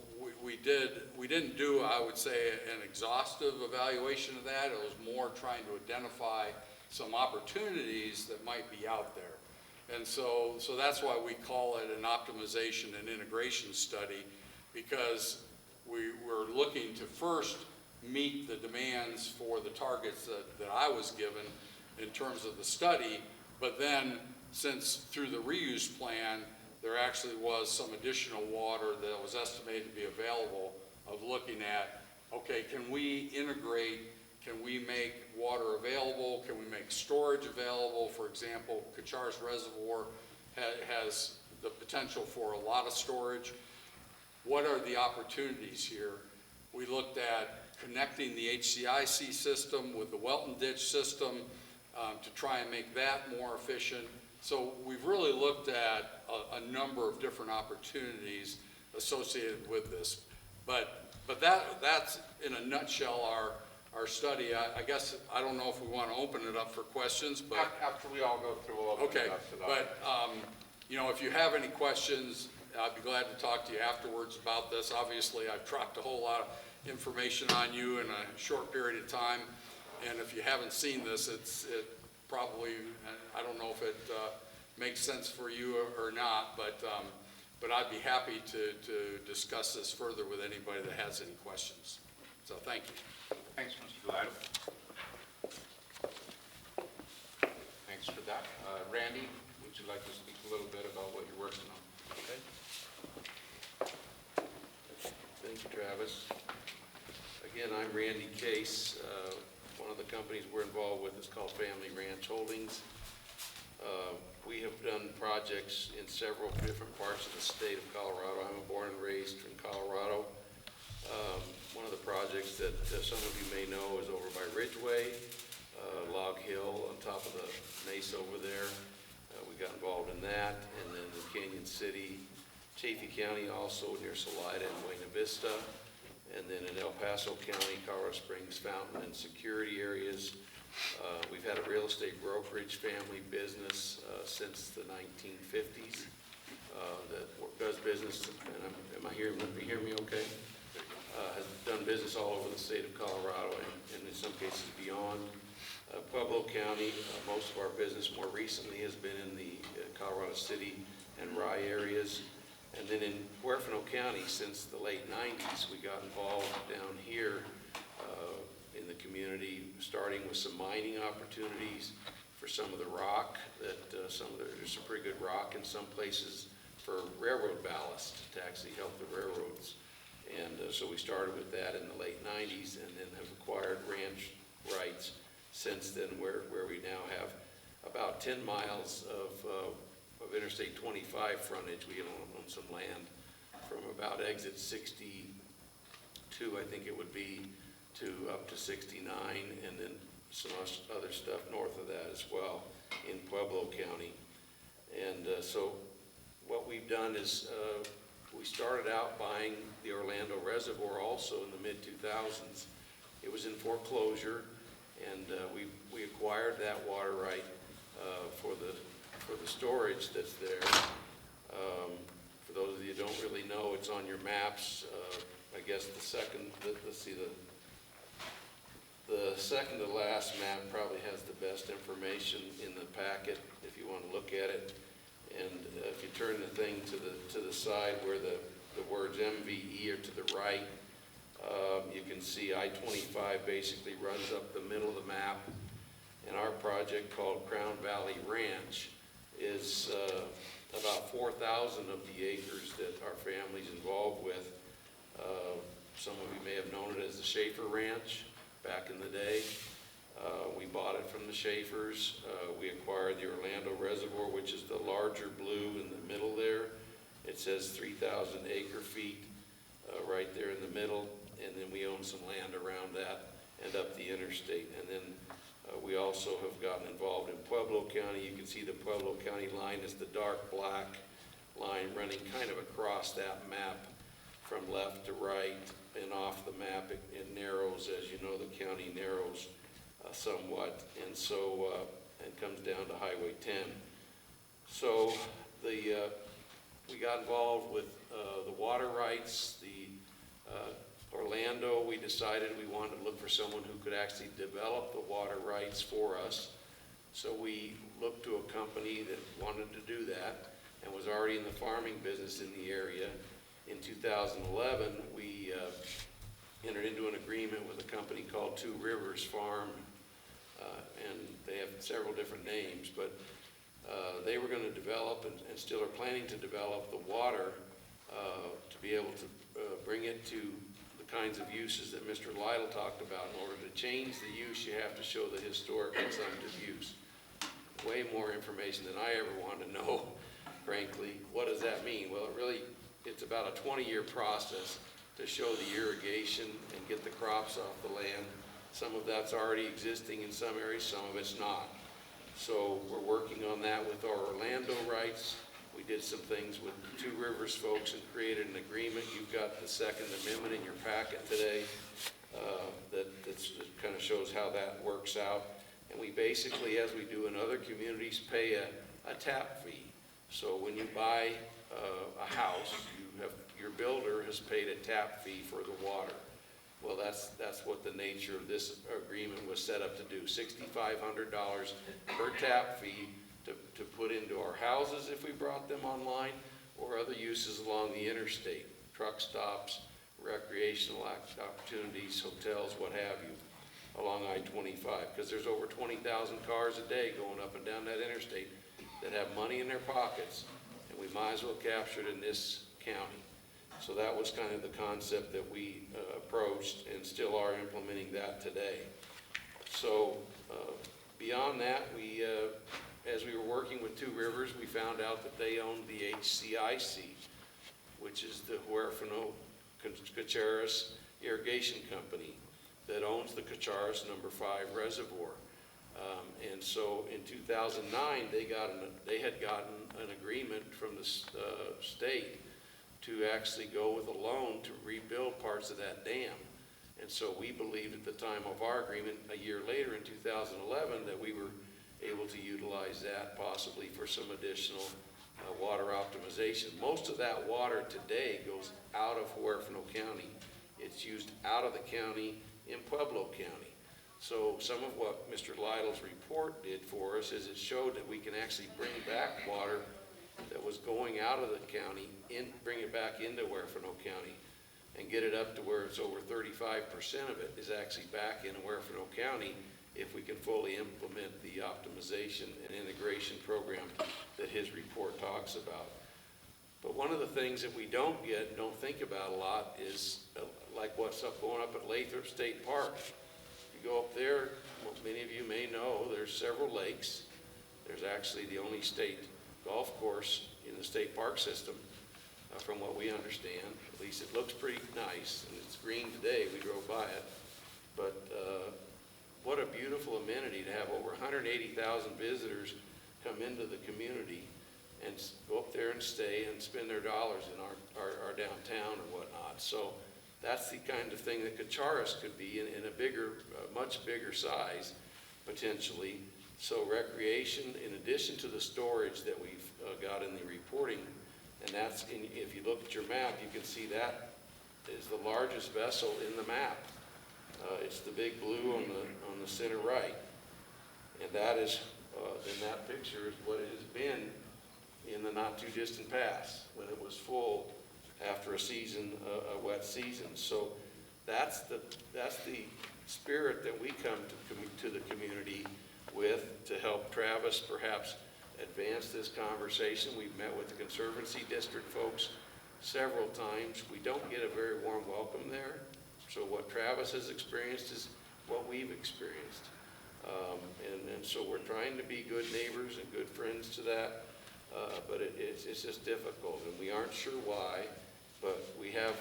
we didn't do, I would say, an exhaustive evaluation of that. It was more trying to identify some opportunities that might be out there. And so that's why we call it an optimization and integration study, because we were looking to first meet the demands for the targets that I was given in terms of the study, but then since through the reuse plan, there actually was some additional water that was estimated to be available, of looking at, okay, can we integrate, can we make water available, can we make storage available? For example, Kacharis Reservoir has the potential for a lot of storage. What are the opportunities here? We looked at connecting the HCIC system with the Welton Ditch system to try and make that more efficient. So we've really looked at a number of different opportunities associated with this. But that's in a nutshell our study. I guess, I don't know if we want to open it up for questions, but. After we all go through, we'll open Okay, it up to that. but you know, if you have any questions, I'd be glad to talk to you afterwards about this. Obviously, I've dropped a whole lot of information on you in a short period of time, and if you haven't seen this, it probably, I don't know if it makes sense for you or not, but I'd be happy to discuss this further with anybody that has any questions. So thank you. Thanks, Mr. Lytle. Thanks for that. Randy, would you like to speak a little bit about what you're working on? Okay. Thank you, Travis. Again, I'm Randy Case. One of the companies we're involved with is called Family Ranch Holdings. We have done projects in several different parts of the state of Colorado. I'm born and raised in Colorado. One of the projects that some of you may know is over by Ridgeway, Log Hill on top of the mesa over there. We got involved in that, and then in Canyon City, Chaffee County, also near Salida and Buena Vista, and then in El Paso County, Colorado Springs, Fountain, and security areas. We've had a real estate brokerage family business since the 1950s that does business, and am I hearing me okay? Has done business all over the state of Colorado and in some cases beyond. Pueblo County, most of our business more recently has been in the Colorado City and Rye areas. And then in Huerfano County, since the late 90s, we got involved down here in the community, starting with some mining opportunities for some of the rock, there's some pretty good rock in some places for railroad ballast to actually help the railroads. And so we started with that in the late 90s and then have acquired ranch rights since then, where we now have about 10 miles of Interstate 25 frontage. We own some land from about exit 62, I think it would be, to up to 69, and then some other stuff north of that as well in Pueblo County. And so what we've done is we started out buying the Orlando Reservoir also in the mid-2000s. It was in foreclosure, and we acquired that water right for the storage that's there. For those of you who don't really know, it's on your maps. I guess the second to last map probably has the best information in the packet if you want to look at it. And if you turn the thing to the side where the words MVE are to the right, you can see I-25 basically runs up the middle of the map. And our project called Crown Valley Ranch is about 4,000 of the acres that our family's involved with. Some of you may have known it as the Schaefer Ranch back in the day. We bought it from the Schaefers. We acquired the Orlando Reservoir, which is the larger blue in the middle there. It says 3,000 acre feet right there in the middle, and then we own some land around that and up the interstate. And then we also have gotten involved in Pueblo County. You can see the Pueblo County line is the dark black line running kind of across that map from left to right and off the map. It narrows, as you know, the county narrows somewhat, and so and comes down to Highway 10. So we got involved with the water rights. Orlando, we decided we wanted to look for someone who could actually develop the water rights for us. So we looked to a company that wanted to do that and was already in the farming business in the area. In 2011, we entered into an agreement with a company called Two Rivers Farm, and they have several different names, but they were going to develop and still are planning to develop the water to be able to bring it to the kinds of uses that Mr. Lytle talked about. In order to change the use, you have to show the historic consumptive use. Way more information than I ever wanted to know, frankly. What does that mean? Well, it's about a 20-year process to show the irrigation and get the crops off the land. Some of that's already existing in some areas, some of it's not. So we're working on that with our Orlando rights. We did some things with the Two Rivers folks and created an agreement. You've got the Second Amendment in your packet today that kind of shows how that works out. And we basically, as we do in other communities, pay a tap fee. So when you buy a house, your builder has paid a tap fee for the water. Well, that's what the nature of this agreement was set up to do. $6,500 per tap fee to put into our houses if we brought them online, or other uses along the interstate, truck stops, recreational opportunities, hotels, what have you, along I-25, because there's over 20,000 cars a day going up and down that interstate that have money in their pockets, and we might as well capture it in this county. So that was kind of the concept that we approached and still are implementing that today. So beyond that, as we were working with Two Rivers, we found out that they owned the HCIC, which is the Huerfano Kacharis irrigation company that owns the Kacharis number 5 reservoir. And so in 2009, they had gotten an agreement from the state to actually go with a loan to rebuild parts of that dam. And so we believed at the time of our agreement, a year later in 2011, that we were able to utilize that possibly for some additional water optimization. Most of that water today goes out of Huerfano County. It's used out of the county in Pueblo County. So some of what Mr. Lytle's report did for us is it showed that we can actually bring back water that was going out of the county, bring it back into Huerfano County, and get it up to where it's over 35% of it is actually back in Huerfano County if we can fully implement the optimization and integration program that his report talks about. But one of the things that we don't think about a lot is like what's going up at Lathrop State Park. If you go up there, what many of you may know, there's several lakes. There's actually the only state golf course in the state park system, from what we understand. At least it looks pretty nice, and it's green today. We drove by it. But what a beautiful amenity to have over 180,000 visitors come into the community and go up there and stay and spend their dollars in our downtown and whatnot. So that's the kind of thing that Kacharis could be in a bigger, much bigger size, potentially. So recreation, in addition to the storage that we've got in the reporting, and that's, if you look at your map, you can see that is the largest vessel in the map. It's the big blue on the center right. And that is, in that picture, is what it has been in the not too distant past, when it was full after a season, a wet season. So that's the spirit that we come to the community with, to help Travis perhaps advance this conversation. We've met with the Conservancy District folks several times. We don't get a very warm welcome there. So what Travis has experienced is what we've experienced. And so we're trying to be good neighbors and good friends to that, but it's just difficult, and we aren't sure why, but we have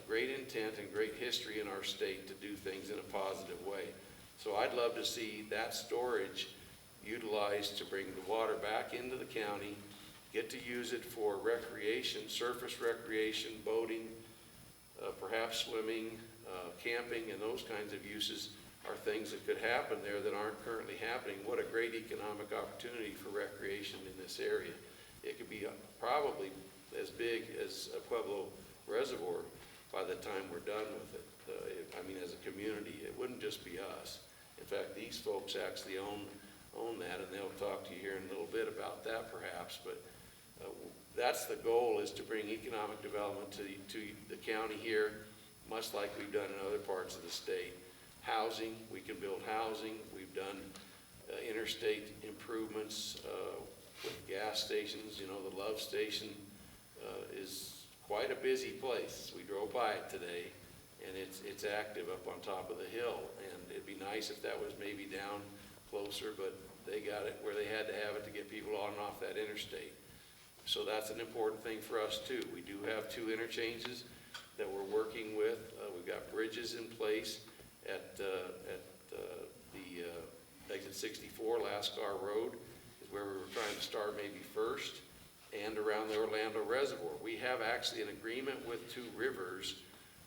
great intent and great history in our state to do things in a positive way. So I'd love to see that storage utilized to bring the water back into the county, get to use it for recreation, surface recreation, boating, perhaps swimming, camping, and those kinds of uses are things that could happen there that aren't currently happening. What a great economic opportunity for recreation in this area. It could be probably as big as Pueblo Reservoir by the time we're done with it. I mean, as a community, it wouldn't just be us. In fact, these folks actually own that, and they'll talk to you here in a little bit about that perhaps, but that's the goal, is to bring economic development to the county here, much like we've done in other parts of the state. Housing, we can build housing. We've done interstate improvements with gas stations. You know, the Love Station is quite a busy place. We drove by it today, and it's active up on top of the hill, and it'd be nice if that was maybe down closer, but they got it where they had to have it to get people on and off that interstate. So that's an important thing for us too. We do have 2 interchanges that we're working with. We've got bridges in place at the exit 64, Lascar Road is where we were trying to start maybe first, and around the Orlando Reservoir. We have actually an agreement with 2 rivers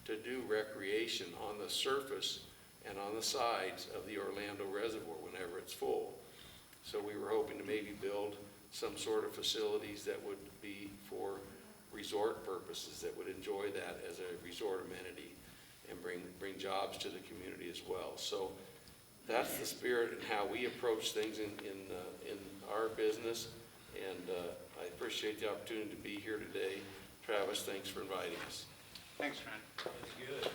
to do recreation on the surface and on the sides of the Orlando Reservoir whenever it's full. So we were hoping to maybe build some sort of facilities that would be for resort purposes, that would enjoy that as a resort amenity and bring jobs to the community as well. So that's the spirit and how we approach things in our business, and I appreciate the opportunity to be here today. Travis, thanks for inviting us. Thanks, Ron. That's good.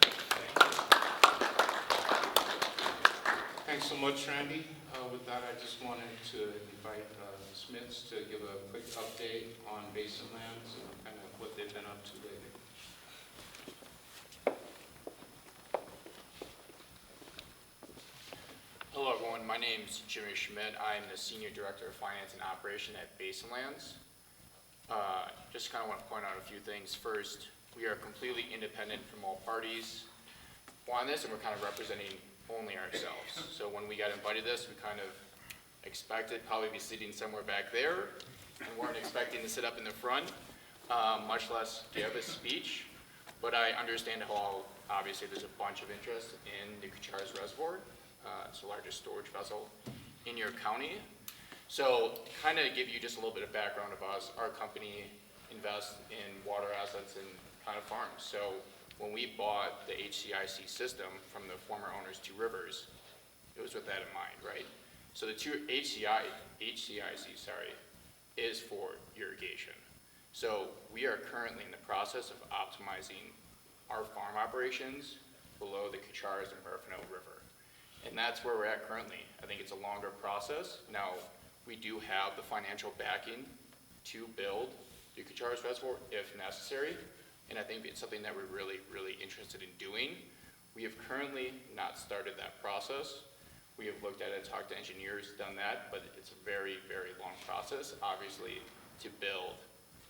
Thanks so much, Randy. With that, I just wanted to invite Smiths to give a quick update on Basin Lands and kind of what they've been up to lately. Hello everyone, my name is Jimmy Schmidt. I'm the Senior Director of Finance and Operation at Basin Lands. Just kind of want to point out a few things. First, we are completely independent from all parties on this, and we're kind of representing only ourselves. So when we got invited to this, we kind of expected probably be sitting somewhere back there, and weren't expecting to sit up in the front, much less give a speech. But I understand how obviously there's a bunch of interest in the Kacharis Reservoir. It's the largest storage vessel in your county. So kind of give you just a little bit of background of us. Our company invests in water assets and kind of farms. So when we bought the HCIC system from the former owners, 2 Rivers, it was with that in mind, right? So the HCIC, is for irrigation. So we are currently in the process of optimizing our farm operations below the Kacharis and Huerfano River. And that's where we're at currently. I think it's a longer process. Now, we do have the financial backing to build the Kacharis Reservoir if necessary. And I think it's something that we're really, really interested in doing. We have currently not started that process. We have looked at it, talked to engineers, done that, but it's a very, very long process, obviously, to build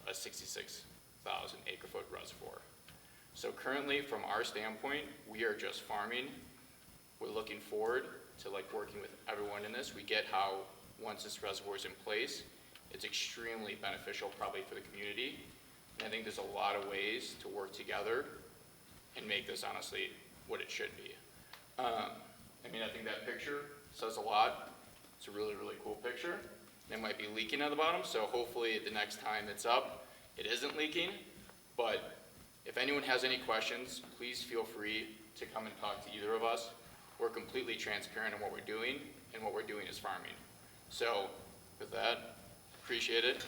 a 66,000 acre-foot reservoir. So currently, from our standpoint, we are just farming. We're looking forward to working with everyone in this. We get how once this reservoir is in place, it's extremely beneficial probably for the community. And I think there's a lot of ways to work together and make this honestly what it should be. I think that picture says a lot. It's a really, really cool picture. It might be leaking at the bottom, so hopefully the next time it's up, it isn't leaking. But if anyone has any questions, please feel free to come and talk to either of us. We're completely transparent in what we're doing, and what we're doing is farming. So with that, appreciate it.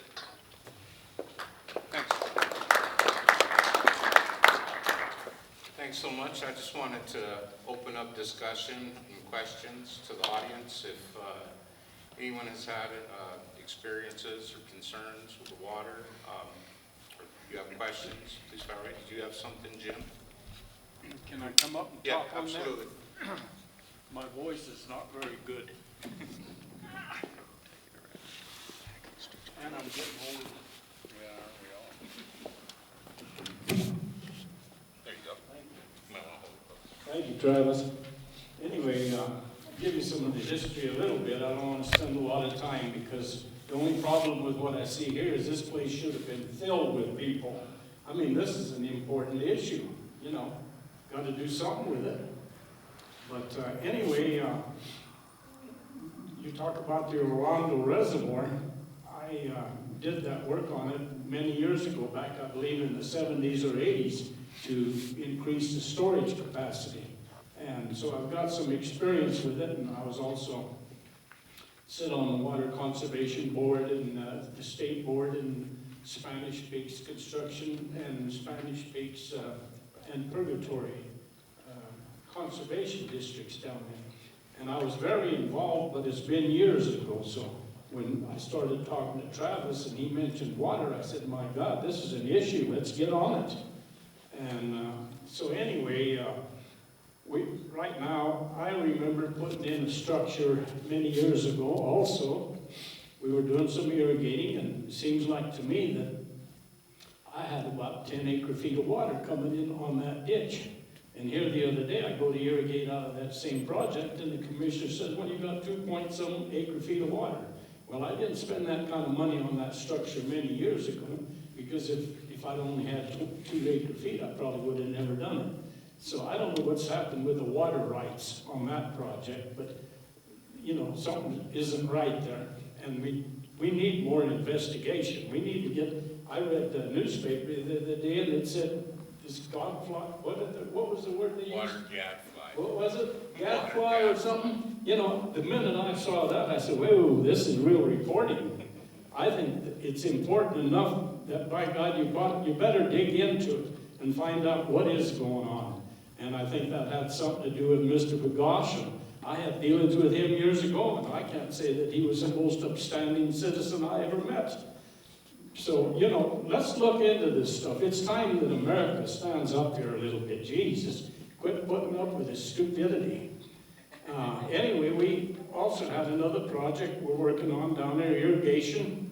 Thanks so much. I just wanted to open up discussion and questions to the audience. If anyone has had experiences or concerns with the water, or you have questions, please fire away. Did you have something, Jim? Can I come up and Yeah, talk on that? absolutely. My voice is not very good. And I'm getting old. Yeah, aren't we all? There you go. Thank you, Travis. Anyway, I'll give you some of the history a little bit. I don't want to spend a lot of time because the only problem with what I see here is this place should have been filled with people. I mean, this is an important issue, you know. Got to do something with it. But anyway, you talk about the Orlando Reservoir. I did that work on it many years ago, back I believe in the 70s or 80s, to increase the storage capacity. And so I've got some experience with it, and I was also sit on the Water Conservation Board and the State Board in Spanish Peaks Construction and Spanish Peaks and Purgatory conservation districts down there. And I was very involved, but it's been years ago, so when I started talking to Travis and he mentioned water, I said, my God, this is an issue, let's get on it. And so anyway, right now, I remember putting in a structure many years ago also. We were doing some irrigating, and it seems like to me that I had about 10 acre-feet of water coming in on that ditch. And here the other day, I go to irrigate out of that same project, and the commissioner says, well, you got 2-point-some acre-feet of water. Well, I didn't spend that kind of money on that structure many years ago, because if I'd only had 2 acre-feet, I probably would have never done it. So I don't know what's happened with the water rights on that project, but, you know, something isn't right there. And we need more investigation. We need to get, I read the newspaper the other day, and it said, this godfly, what was the word they used? Water gadfly. What was it? Gadfly or something? You know, the minute I saw that, I said, whoa, this is real reporting. I think that it's important enough that, by God, you better dig into it and find out what is going on. And I think that had something to do with Mr. Bagosha. I had dealings with him years ago, and I can't say that he was the most upstanding citizen I ever met. So, you know, let's look into this stuff. It's time that America stands up here a little bit. Jesus, quit putting up with this stupidity. Anyway, we also had another project we're working on down there, irrigation.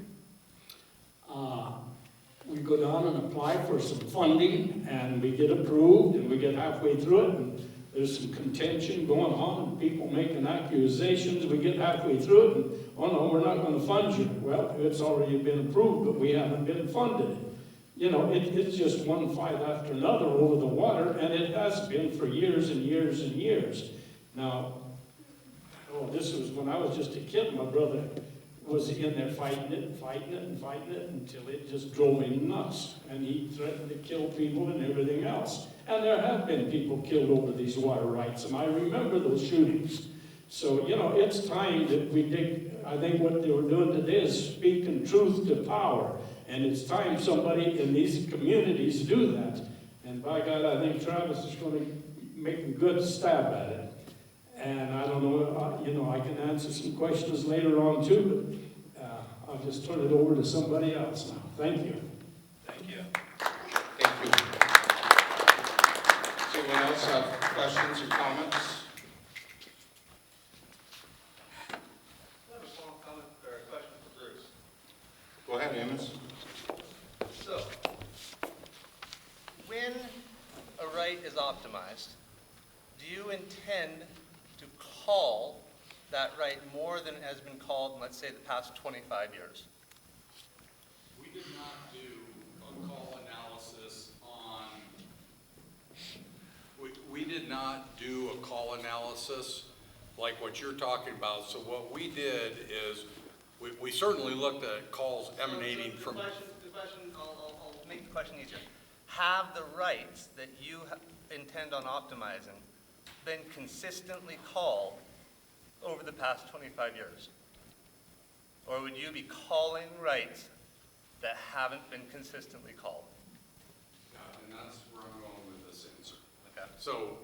We go down and apply for some funding, and we get approved, and we get halfway through it, and there's some contention going on, and people making accusations. We get halfway through it, and, oh no, we're not going to fund you. Well, it's already been approved, but we haven't been funded. You know, it's just one fight after another over the water, and it has been for years and years and years. Now, this was when I was just a kid. My brother was in there fighting it until it just drove him nuts. And he threatened to kill people and everything else. And there have been people killed over these water rights, and I remember those shootings. So, you know, it's time that we dig. I think what they were doing today is speaking truth to power. And it's time somebody in these communities do that. And by God, I think Travis is going to make a good stab at it. And I don't know, you know, I can answer some questions later on too, but I'll just turn it over to somebody else now. Thank you. Thank you. Thank you. Does anyone else have questions or comments? I have a small comment or a question for Bruce. Go ahead, Amos. So, when a right is optimized, do you intend to call that right more than has been called in, let's say, the past 25 years? We did not do a call analysis on, we did not do a call analysis like what you're talking about. So what we did is, we certainly looked at calls emanating from. The question, I'll make the question easier. Have the rights that you intend on optimizing been consistently called over the past 25 years? Or would you be calling rights that haven't been consistently called? And that's where I'm going with this answer. Okay. So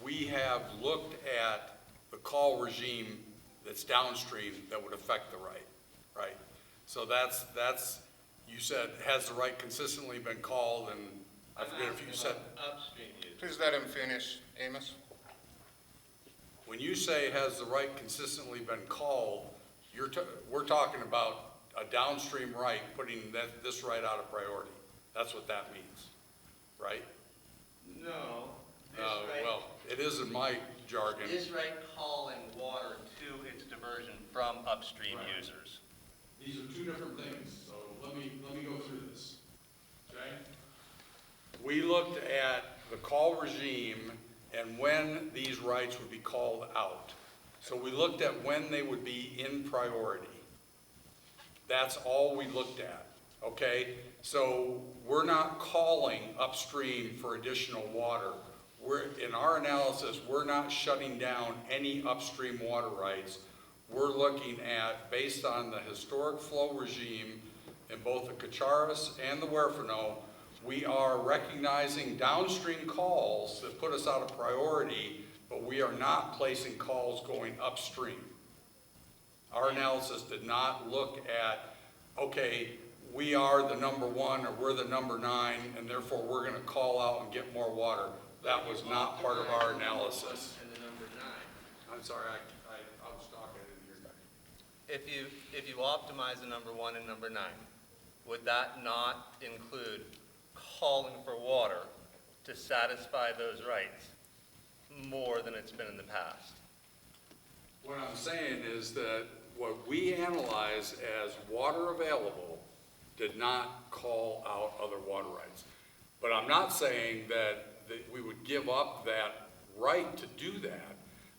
we have looked at the call regime that's downstream that would affect the right? So that's, you said, has the right consistently been called, and I forget if you said, Upstream use. Please let him finish, Amos. when you say has the right consistently been called, we're talking about a downstream right, putting this right out of priority. That's what that means, right? No. Well, it is in my jargon. This right calling water to its diversion from upstream Right. users. These are two different things, so let me go through this, okay? We looked at the call regime and when these rights would be called out. So we looked at when they would be in priority. That's all we looked at, okay? So we're not calling upstream for additional water. In our analysis, we're not shutting down any upstream water rights. We're looking at, based on the historic flow regime in both the Kacharis and the Huerfano, we are recognizing downstream calls that put us out of priority, but we are not placing calls going upstream. Our analysis did not look at, okay, we are the number 1 or we're the number 9, and therefore we're going to call out and get more water. That was not part of our analysis. And the number 9. I'm sorry, I was talking, I didn't hear that. If you optimize the number 1 and number 9, would that not include calling for water to satisfy those rights more than it's been in the past? What I'm saying is that what we analyze as water available did not call out other water rights. But I'm not saying that we would give up that right to do that.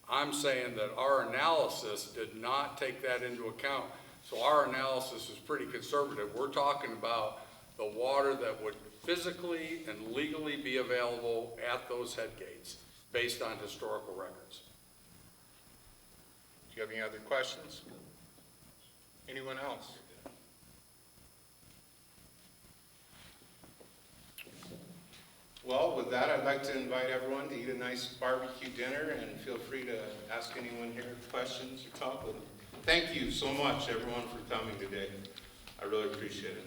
I'm saying that our analysis did not take that into account. So our analysis is pretty conservative. We're talking about the water that would physically and legally be available at those head gates based on historical records. Do you have any other questions? Anyone else? Well, with that, I'd like to invite everyone to eat a nice barbecue dinner, and feel free to ask anyone here questions or talk with them. Thank you so much, everyone, for coming today. I really appreciate it.